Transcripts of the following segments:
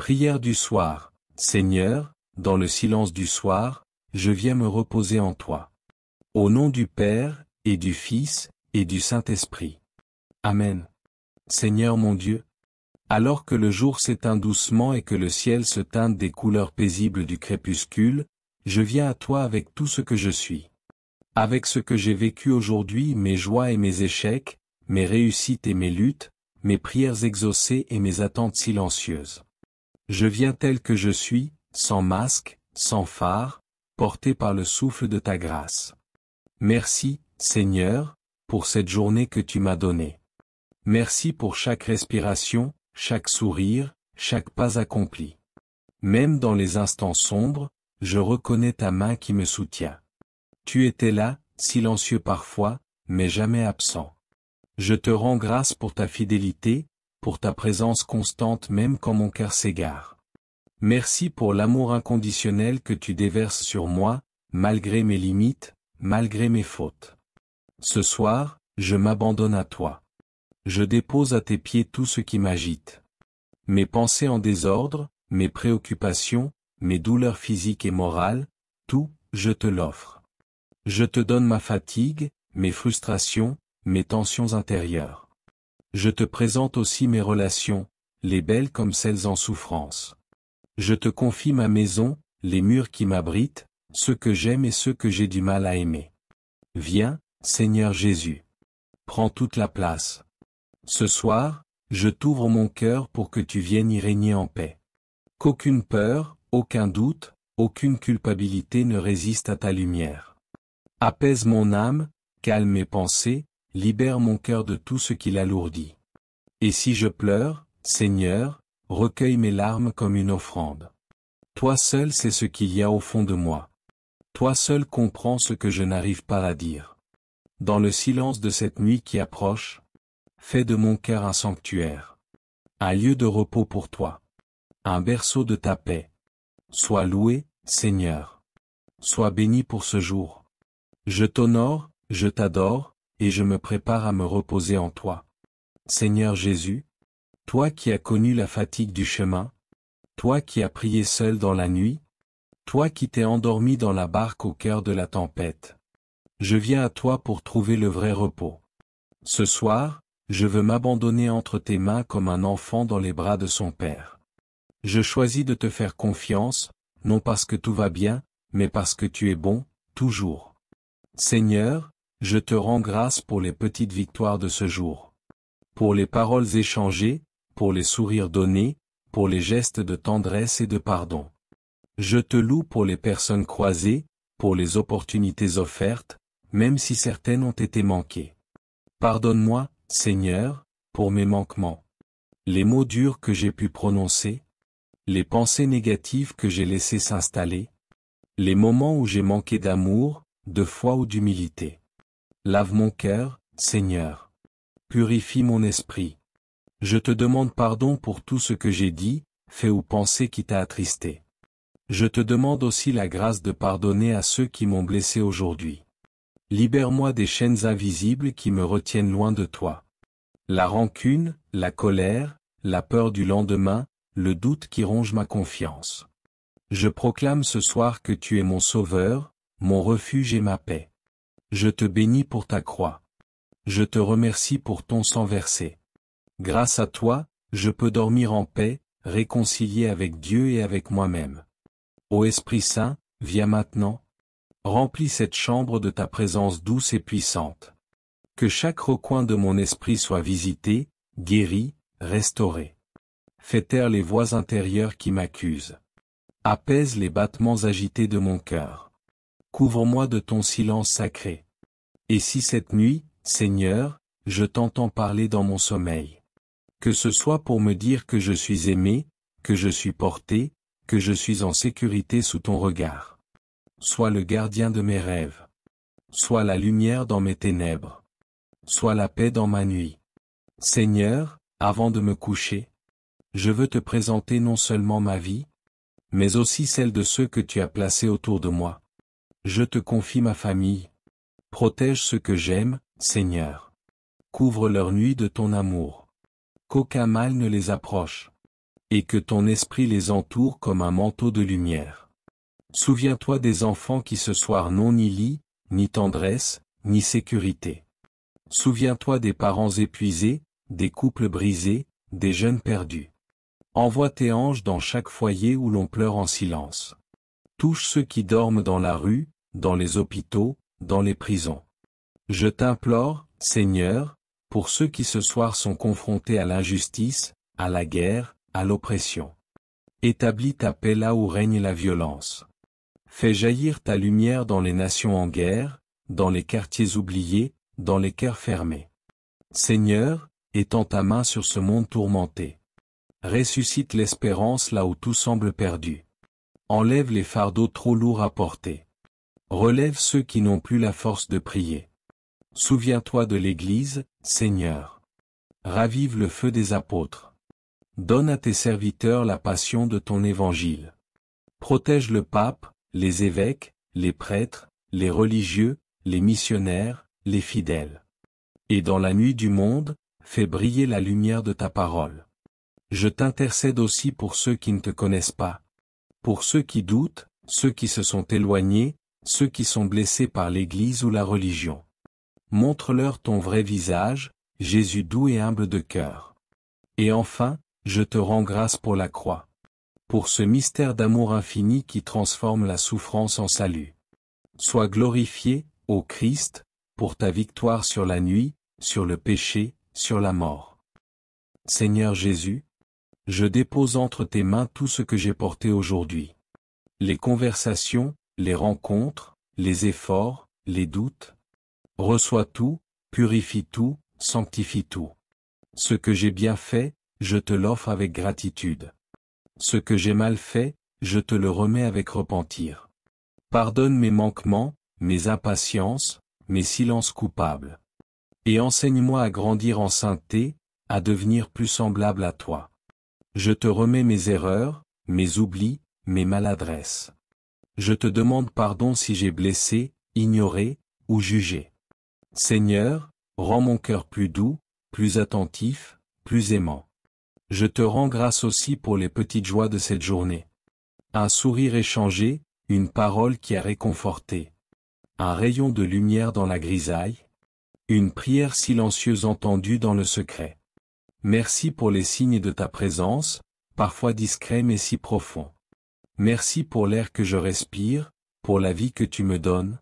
Prière du soir. Seigneur, dans le silence du soir, je viens me reposer en toi. Au nom du Père, et du Fils, et du Saint-Esprit. Amen. Seigneur mon Dieu, alors que le jour s'éteint doucement et que le ciel se teinte des couleurs paisibles du crépuscule, je viens à toi avec tout ce que je suis. Avec ce que j'ai vécu aujourd'hui, mes joies et mes échecs, mes réussites et mes luttes, mes prières exaucées et mes attentes silencieuses. Je viens tel que je suis, sans masque, sans phare, porté par le souffle de ta grâce. Merci, Seigneur, pour cette journée que tu m'as donnée. Merci pour chaque respiration, chaque sourire, chaque pas accompli. Même dans les instants sombres, je reconnais ta main qui me soutient. Tu étais là, silencieux parfois, mais jamais absent. Je te rends grâce pour ta fidélité, pour ta présence constante même quand mon cœur s'égare. Merci pour l'amour inconditionnel que tu déverses sur moi, malgré mes limites, malgré mes fautes. Ce soir, je m'abandonne à toi. Je dépose à tes pieds tout ce qui m'agite. Mes pensées en désordre, mes préoccupations, mes douleurs physiques et morales, tout, je te l'offre. Je te donne ma fatigue, mes frustrations, mes tensions intérieures. Je te présente aussi mes relations, les belles comme celles en souffrance. Je te confie ma maison, les murs qui m'abritent, ceux que j'aime et ceux que j'ai du mal à aimer. Viens, Seigneur Jésus. Prends toute la place. Ce soir, je t'ouvre mon cœur pour que tu viennes y régner en paix. Qu'aucune peur, aucun doute, aucune culpabilité ne résiste à ta lumière. Apaise mon âme, calme mes pensées, libère mon cœur de tout ce qui l'alourdit. Et si je pleure, Seigneur, recueille mes larmes comme une offrande. Toi seul sais ce qu'il y a au fond de moi. Toi seul comprends ce que je n'arrive pas à dire. Dans le silence de cette nuit qui approche, fais de mon cœur un sanctuaire. Un lieu de repos pour toi. Un berceau de ta paix. Sois loué, Seigneur. Sois béni pour ce jour. Je t'honore, je t'adore, et je me prépare à me reposer en toi. Seigneur Jésus, toi qui as connu la fatigue du chemin, toi qui as prié seul dans la nuit, toi qui t'es endormi dans la barque au cœur de la tempête. Je viens à toi pour trouver le vrai repos. Ce soir, je veux m'abandonner entre tes mains comme un enfant dans les bras de son père. Je choisis de te faire confiance, non parce que tout va bien, mais parce que tu es bon, toujours. Seigneur, je te rends grâce pour les petites victoires de ce jour. Pour les paroles échangées, pour les sourires donnés, pour les gestes de tendresse et de pardon. Je te loue pour les personnes croisées, pour les opportunités offertes, même si certaines ont été manquées. Pardonne-moi, Seigneur, pour mes manquements. Les mots durs que j'ai pu prononcer, les pensées négatives que j'ai laissées s'installer, les moments où j'ai manqué d'amour, de foi ou d'humilité. Lave mon cœur, Seigneur. Purifie mon esprit. Je te demande pardon pour tout ce que j'ai dit, fait ou pensé qui t'a attristé. Je te demande aussi la grâce de pardonner à ceux qui m'ont blessé aujourd'hui. Libère-moi des chaînes invisibles qui me retiennent loin de toi. La rancune, la colère, la peur du lendemain, le doute qui ronge ma confiance. Je proclame ce soir que tu es mon sauveur, mon refuge et ma paix. Je te bénis pour ta croix. Je te remercie pour ton sang versé. Grâce à toi, je peux dormir en paix, réconcilié avec Dieu et avec moi-même. Ô Esprit Saint, viens maintenant. Remplis cette chambre de ta présence douce et puissante. Que chaque recoin de mon esprit soit visité, guéri, restauré. Fais taire les voix intérieures qui m'accusent. Apaise les battements agités de mon cœur. Couvre-moi de ton silence sacré. Et si cette nuit, Seigneur, je t'entends parler dans mon sommeil. Que ce soit pour me dire que je suis aimé, que je suis porté, que je suis en sécurité sous ton regard. Sois le gardien de mes rêves. Sois la lumière dans mes ténèbres. Sois la paix dans ma nuit. Seigneur, avant de me coucher, je veux te présenter non seulement ma vie, mais aussi celle de ceux que tu as placés autour de moi. Je te confie ma famille. Protège ceux que j'aime, Seigneur. Couvre leur nuit de ton amour. Qu'aucun mal ne les approche. et que ton esprit les entoure comme un manteau de lumière. Souviens-toi des enfants qui ce soir n'ont ni lit, ni tendresse, ni sécurité. Souviens-toi des parents épuisés, des couples brisés, des jeunes perdus. Envoie tes anges dans chaque foyer où l'on pleure en silence. Touche ceux qui dorment dans la rue, dans les hôpitaux, dans les prisons. Je t'implore, Seigneur, pour ceux qui ce soir sont confrontés à l'injustice, à la guerre, à l'oppression. Établis ta paix là où règne la violence. Fais jaillir ta lumière dans les nations en guerre, dans les quartiers oubliés, dans les cœurs fermés. Seigneur, étends ta main sur ce monde tourmenté. Ressuscite l'espérance là où tout semble perdu. Enlève les fardeaux trop lourds à porter. Relève ceux qui n'ont plus la force de prier. Souviens-toi de l'Église, Seigneur. Ravive le feu des apôtres. Donne à tes serviteurs la passion de ton évangile. Protège le pape, les évêques, les prêtres, les religieux, les missionnaires, les fidèles. Et dans la nuit du monde, fais briller la lumière de ta parole. Je t'intercède aussi pour ceux qui ne te connaissent pas. Pour ceux qui doutent, ceux qui se sont éloignés, ceux qui sont blessés par l'Église ou la religion. Montre-leur ton vrai visage, Jésus doux et humble de cœur. Et enfin, je te rends grâce pour la croix. Pour ce mystère d'amour infini qui transforme la souffrance en salut. Sois glorifié, ô Christ, pour ta victoire sur la nuit, sur le péché, sur la mort. Seigneur Jésus, je dépose entre tes mains tout ce que j'ai porté aujourd'hui. Les conversations, les rencontres, les efforts, les doutes. Reçois tout, purifie tout, sanctifie tout. Ce que j'ai bien fait, je te l'offre avec gratitude. Ce que j'ai mal fait, je te le remets avec repentir. Pardonne mes manquements, mes impatiences, mes silences coupables. Et enseigne-moi à grandir en sainteté, à devenir plus semblable à toi. Je te remets mes erreurs, mes oublis, mes maladresses. Je te demande pardon si j'ai blessé, ignoré, ou jugé. Seigneur, rends mon cœur plus doux, plus attentif, plus aimant. Je te rends grâce aussi pour les petites joies de cette journée. Un sourire échangé, une parole qui a réconforté. Un rayon de lumière dans la grisaille. Une prière silencieuse entendue dans le secret. Merci pour les signes de ta présence, parfois discrets mais si profonds. Merci pour l'air que je respire, pour la vie que tu me donnes,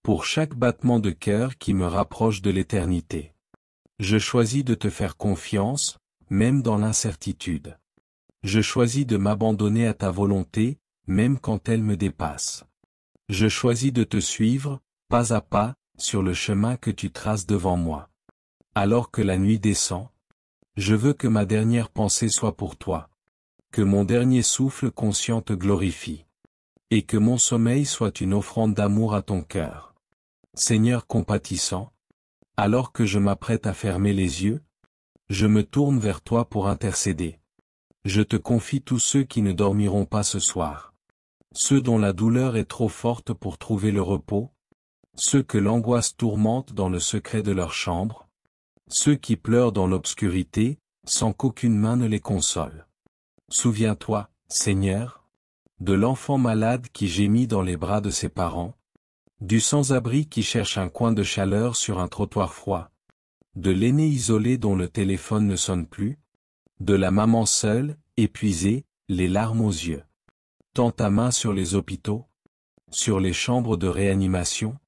pour chaque battement de cœur qui me rapproche de l'éternité. Je choisis de te faire confiance, même dans l'incertitude. Je choisis de m'abandonner à ta volonté, même quand elle me dépasse. Je choisis de te suivre, pas à pas, sur le chemin que tu traces devant moi. Alors que la nuit descend, je veux que ma dernière pensée soit pour toi. Que mon dernier souffle conscient te glorifie. Et que mon sommeil soit une offrande d'amour à ton cœur. Seigneur compatissant, alors que je m'apprête à fermer les yeux, je me tourne vers toi pour intercéder. Je te confie tous ceux qui ne dormiront pas ce soir. Ceux dont la douleur est trop forte pour trouver le repos. Ceux que l'angoisse tourmente dans le secret de leur chambre. Ceux qui pleurent dans l'obscurité, sans qu'aucune main ne les console. Souviens-toi, Seigneur, de l'enfant malade qui gémit dans les bras de ses parents, du sans-abri qui cherche un coin de chaleur sur un trottoir froid, de l'aîné isolé dont le téléphone ne sonne plus, de la maman seule, épuisée, les larmes aux yeux. Tends ta main sur les hôpitaux, sur les chambres de réanimation,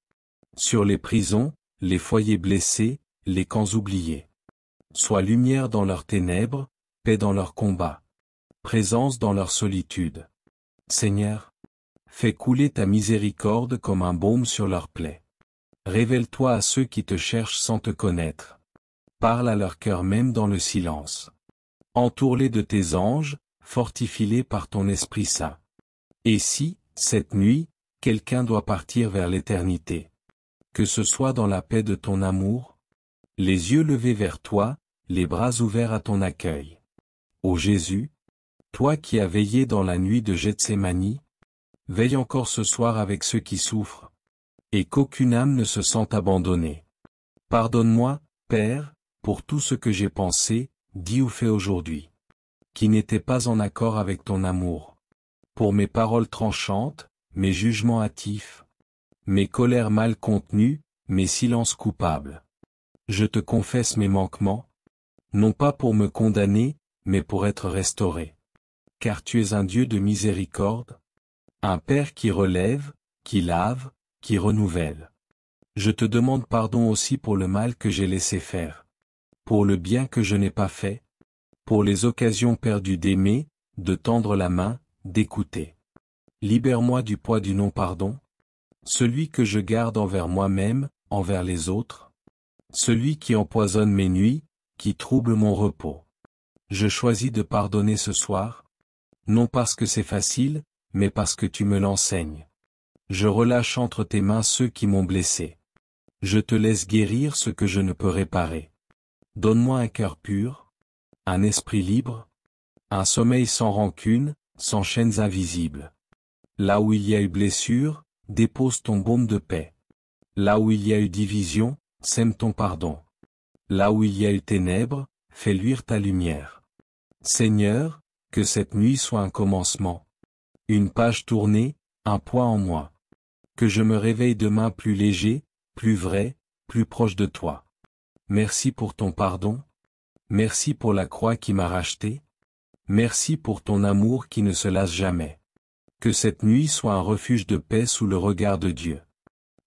sur les prisons, les foyers blessés, les camps oubliés. Sois lumière dans leurs ténèbres, paix dans leurs combats, présence dans leur solitude. Seigneur, fais couler ta miséricorde comme un baume sur leurs plaies. Révèle-toi à ceux qui te cherchent sans te connaître. Parle à leur cœur même dans le silence. Entoure-les de tes anges, fortifie-les par ton Esprit Saint. Et si, cette nuit, quelqu'un doit partir vers l'éternité, que ce soit dans la paix de ton amour, les yeux levés vers toi, les bras ouverts à ton accueil. Ô Jésus, toi qui as veillé dans la nuit de Gethsémani, veille encore ce soir avec ceux qui souffrent, et qu'aucune âme ne se sente abandonnée. Pardonne-moi, Père, pour tout ce que j'ai pensé, dit ou fait aujourd'hui. qui n'étaient pas en accord avec ton amour. Pour mes paroles tranchantes, mes jugements hâtifs, mes colères mal contenues, mes silences coupables. Je te confesse mes manquements, non pas pour me condamner, mais pour être restauré. Car tu es un Dieu de miséricorde, un Père qui relève, qui lave, qui renouvelle. Je te demande pardon aussi pour le mal que j'ai laissé faire, pour le bien que je n'ai pas fait, pour les occasions perdues d'aimer, de tendre la main, d'écouter. Libère-moi du poids du non-pardon, celui que je garde envers moi-même, envers les autres, celui qui empoisonne mes nuits, qui trouble mon repos. Je choisis de pardonner ce soir, non parce que c'est facile, mais parce que tu me l'enseignes. Je relâche entre tes mains ceux qui m'ont blessé. Je te laisse guérir ce que je ne peux réparer. Donne-moi un cœur pur, un esprit libre, un sommeil sans rancune, sans chaînes invisibles. Là où il y a eu blessure, dépose ton baume de paix. Là où il y a eu division, sème ton pardon. Là où il y a eu ténèbres, fais luire ta lumière. Seigneur, que cette nuit soit un commencement. Une page tournée, un poids en moi. Que je me réveille demain plus léger, plus vrai, plus proche de toi. Merci pour ton pardon. Merci pour la croix qui m'a racheté. Merci pour ton amour qui ne se lasse jamais. Que cette nuit soit un refuge de paix sous le regard de Dieu.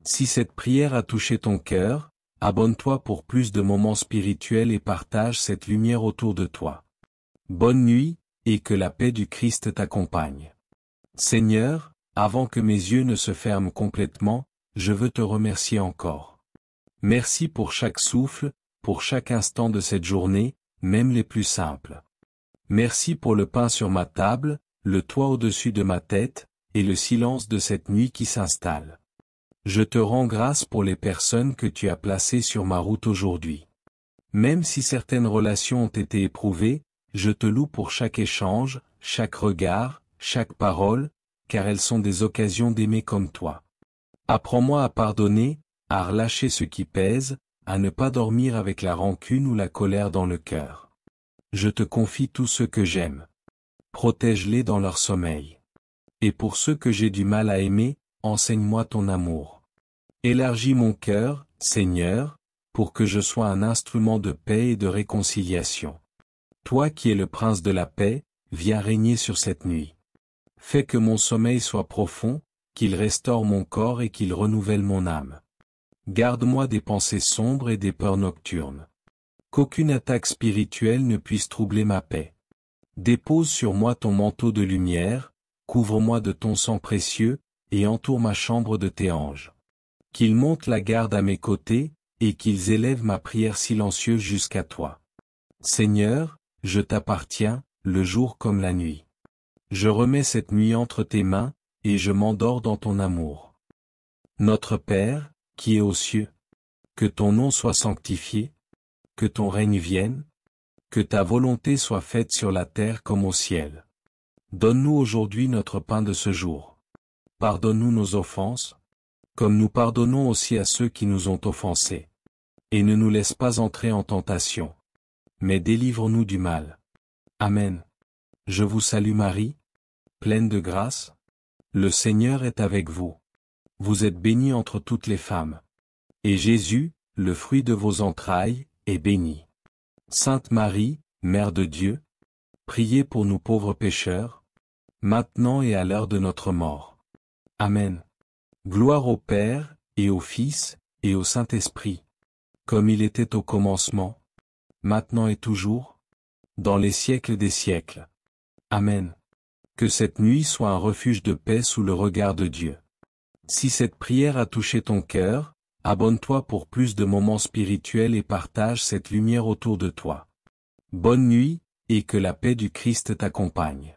Si cette prière a touché ton cœur, abonne-toi pour plus de moments spirituels et partage cette lumière autour de toi. Bonne nuit, et que la paix du Christ t'accompagne. Seigneur, avant que mes yeux ne se ferment complètement, je veux te remercier encore. Merci pour chaque souffle, pour chaque instant de cette journée, même les plus simples. Merci pour le pain sur ma table, le toit au-dessus de ma tête, et le silence de cette nuit qui s'installe. Je te rends grâce pour les personnes que tu as placées sur ma route aujourd'hui. Même si certaines relations ont été éprouvées, je te loue pour chaque échange, chaque regard, chaque parole, car elles sont des occasions d'aimer comme toi. Apprends-moi à pardonner, à relâcher ce qui pèse, à ne pas dormir avec la rancune ou la colère dans le cœur. Je te confie tous ceux que j'aime. Protège-les dans leur sommeil. Et pour ceux que j'ai du mal à aimer, enseigne-moi ton amour. Élargis mon cœur, Seigneur, pour que je sois un instrument de paix et de réconciliation. Toi qui es le prince de la paix, viens régner sur cette nuit. Fais que mon sommeil soit profond, qu'il restaure mon corps et qu'il renouvelle mon âme. Garde-moi des pensées sombres et des peurs nocturnes. Qu'aucune attaque spirituelle ne puisse troubler ma paix. Dépose sur moi ton manteau de lumière, couvre-moi de ton sang précieux, et entoure ma chambre de tes anges. Qu'ils montent la garde à mes côtés, et qu'ils élèvent ma prière silencieuse jusqu'à toi. Seigneur, je t'appartiens, le jour comme la nuit. Je remets cette nuit entre tes mains, et je m'endors dans ton amour. Notre Père, qui es aux cieux, que ton nom soit sanctifié, que ton règne vienne, que ta volonté soit faite sur la terre comme au ciel. Donne-nous aujourd'hui notre pain de ce jour. Pardonne-nous nos offenses, comme nous pardonnons aussi à ceux qui nous ont offensés. Et ne nous laisse pas entrer en tentation, mais délivre-nous du mal. Amen. Je vous salue Marie, pleine de grâce. Le Seigneur est avec vous. Vous êtes bénie entre toutes les femmes. Et Jésus, le fruit de vos entrailles, est béni. Sainte Marie, Mère de Dieu, priez pour nous pauvres pécheurs, maintenant et à l'heure de notre mort. Amen. Gloire au Père, et au Fils, et au Saint-Esprit, comme il était au commencement, maintenant et toujours, dans les siècles des siècles. Amen. Que cette nuit soit un refuge de paix sous le regard de Dieu. Si cette prière a touché ton cœur, abonne-toi pour plus de moments spirituels et partage cette lumière autour de toi. Bonne nuit, et que la paix du Christ t'accompagne.